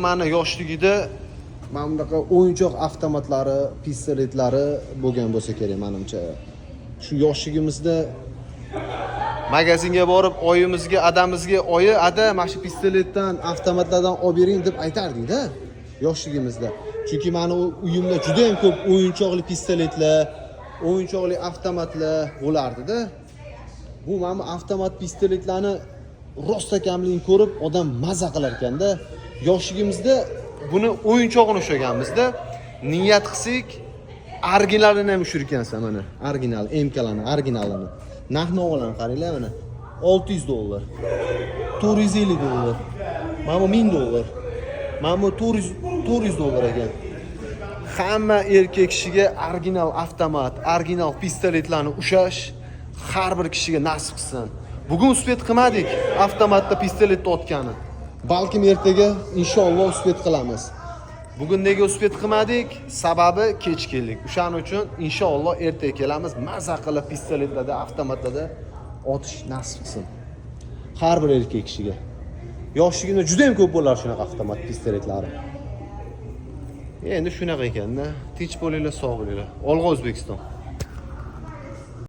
mani yoshligida mana bunaqa o'yinchoq avtomatlari, pistoletlari bo'lgan bo'lsa kerak menimcha. Shu yoshligimizda magazinga borib oyimizga, adamizga "Oyi, ada, mana shu pistoletdan, avtomatlardan olib bering" deb aytardik-da yoshligimizda. Chunki meni uyimda juda ham ko'p o'yinchoqli pistoletlar, o'yinchoqli avtomatlar bo'lardi-da. Bu mana avtomat pistoletlarni rostakamligini ko'rib odam maza qilar ekanda. Yoshligimizda buni o'yinchog'ini ushlaganmizda. Niyat qilsak, originalini ham ushir ekansan mana. Original, MKlarni, originalini. Narx-navolarni qaranglar mana. $600, $450, mana bu $1000, mana bu $400 ekan. Hamma erkak kishiga original avtomat, original pistoletlarni ushlash har bir kishiga nasib qilsin. Bugun uspet qilmadik avtomatda pistoletni otgani. Balkim ertaga inshaalloh uspet qilamiz. Bugun nega uspet qilmadik? Sababi kech keldik. O'shaning uchun inshaalloh ertaga kelamiz. Maza qilib pistoletlarda, avtomatlarda otish nasib qilsin. Har bir erkak kishiga. Yoshligimda juda ham ko'p bo'lar shunaqa avtomat pistoletlari. Endi shunaqa ekanda. Tinch bo'linglar, sog' bo'linglar. Olg'a O'zbekiston.